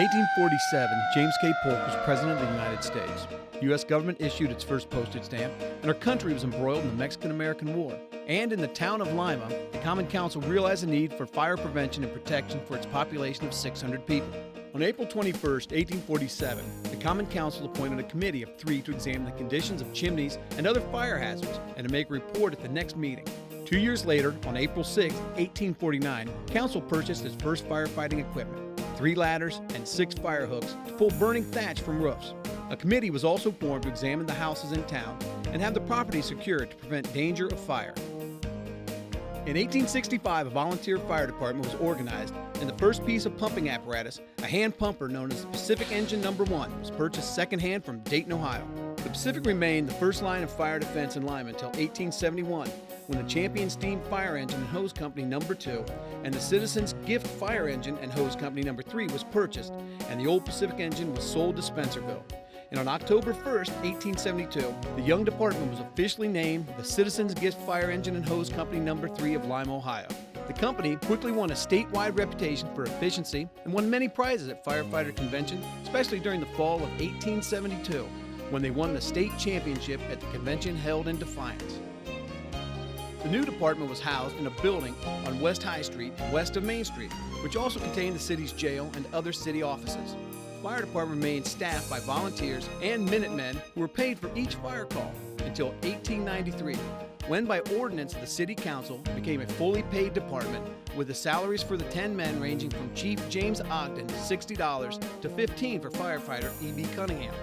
1847, James K. Polk was President of the United States. The U.S. government issued its first postage stamp, and our country was embroiled in the Mexican-American War. And in the town of Lima, the Common Council realized the need for fire prevention and protection for its population of 600 people. On April 21, 1847, the Common Council appointed a committee of 3 to examine the conditions of chimneys and other fire hazards and to make a report at the next meeting. 2 years later, on April 6, 1849, Council purchased its first firefighting equipment, 3 ladders and 6 fire hooks to pull burning thatch from roofs. A committee was also formed to examine the houses in town and have the property secured to prevent danger of fire. In 1865, a volunteer fire department was organized, and the first piece of pumping apparatus, a hand pumper known as the Pacific Engine No. 1, was purchased secondhand from Dayton, Ohio. The Pacific remained the first line of fire defense in Lima until 1871, when the Champion Steam Fire Engine and Hose Company No. 2 and the Citizens Gift Fire Engine and Hose Company No. 3 was purchased, and the old Pacific engine was sold to Spencerville. And on October 1, 1872, the young department was officially named the Citizens Gift Fire Engine and Hose Company No. 3 of Lima, Ohio. The company quickly won a statewide reputation for efficiency and won many prizes at firefighter conventions, especially during the fall of 1872, when they won the state championship at the convention held in Defiance. The new department was housed in a building on West High Street, west of Main Street, which also contained the city's jail and other city offices. The fire department remained staffed by volunteers and Minutemen who were paid for each fire call until 1893, when by ordinance the city council became a fully paid department with the salaries for the 10 men ranging from Chief James Ogden, $60 to $15 for firefighter E.B. Cunningham.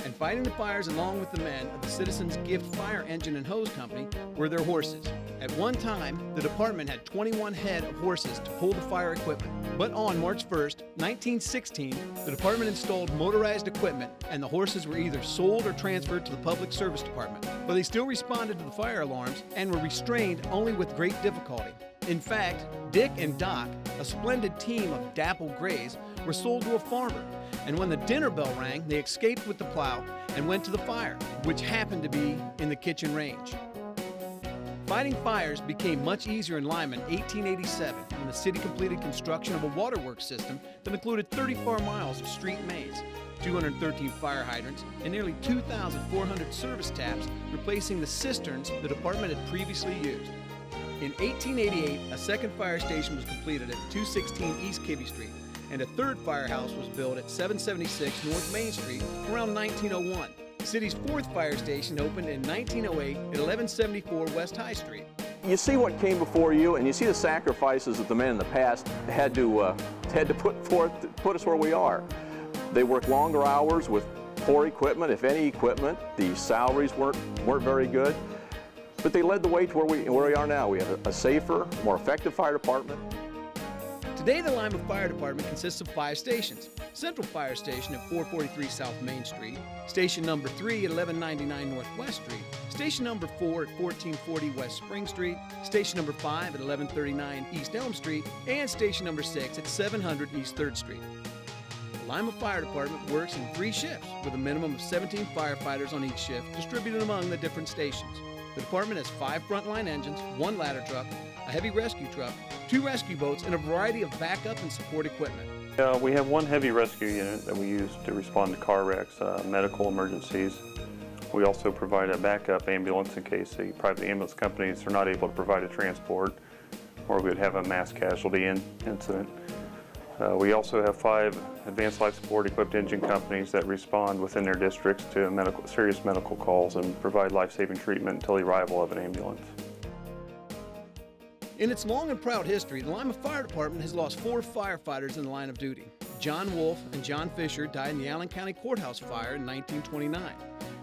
And fighting the fires along with the men of the Citizens Gift Fire Engine and Hose Company were their horses. At one time, the department had 21 head of horses to pull the fire equipment. But on March 1, 1916, the department installed motorized equipment, and the horses were either sold or transferred to the Public Service Department. But they still responded to the fire alarms and were restrained only with great difficulty. In fact, Dick and Doc, a splendid team of dappled grays, were sold to a farmer, and when the dinner bell rang, they escaped with the plow and went to the fire, which happened to be in the kitchen range. Fighting fires became much easier in Lima in 1887 when the city completed construction of a waterworks system that included 34 miles of street mains, 213 fire hydrants, and nearly 2,400 service taps, replacing the cisterns the department had previously used. In 1888, a second fire station was completed at 216 East Kibbe Street, and a third firehouse was built at 776 North Main Street around 1901. The city's fourth fire station opened in 1908 at 1174 West High Street. You see what came before you, and you see the sacrifices that the men in the past had to put forth to put us where we are. They worked longer hours with poor equipment, if any equipment. The salaries weren't very good, but they led the way to where we are now. We have a safer, more effective fire department. Today, the Lima Fire Department consists of 5 stations. Central Fire Station at 443 South Main Street, Station Number 3 at 1199 North West Street, Station Number 4 at 1440 West Spring Street, Station Number 5 at 1139 East Elm Street, and Station Number 6 at 700 East 3rd Street. The Lima Fire Department works in 3 shifts with a minimum of 17 firefighters on each shift distributed among the different stations. The department has 5 frontline engines, 1 ladder truck, a heavy rescue truck, 2 rescue boats, and a variety of backup and support equipment. We have 1 heavy rescue unit that we use to respond to car wrecks, medical emergencies. We also provide a backup ambulance in case the private ambulance companies are not able to provide a transport, or we would have a mass casualty incident. We also have 5 advanced life support equipped engine companies that respond within their districts to serious medical calls and provide life-saving treatment until the arrival of an ambulance. In its long and proud history, the Lima Fire Department has lost 4 firefighters in the line of duty. John Wolf and John Fisher died in the Allen County Courthouse fire in 1929.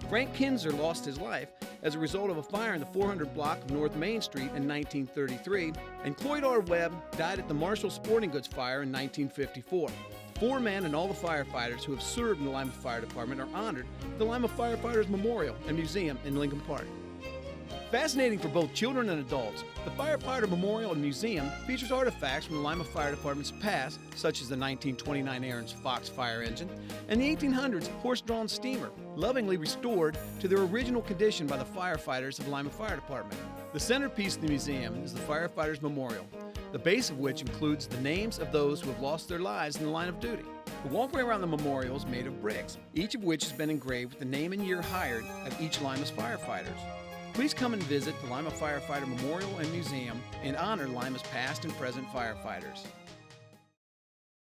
Frank Kinzer lost his life as a result of a fire in the 400 block of North Main Street in 1933, and Cloyd R. Webb died at the Marshall Sporting Goods fire in 1954. 4 men and all the firefighters who have served in the Lima Fire Department are honored at the Lima Firefighters Memorial and Museum in Lincoln Park. Fascinating for both children and adults, the Firefighter Memorial and Museum features artifacts from the Lima Fire Department's past, such as the 1929 Aaron's Fox fire engine and the 1800s horse-drawn steamer, lovingly restored to their original condition by the firefighters of Lima Fire Department. The centerpiece of the museum is the Firefighters Memorial, the base of which includes the names of those who have lost their lives in the line of duty. The walkway around the memorial is made of bricks, each of which has been engraved with the name and year hired of each Lima's firefighters. Please come and visit the Lima Firefighter Memorial and Museum and honor Lima's past and present firefighters.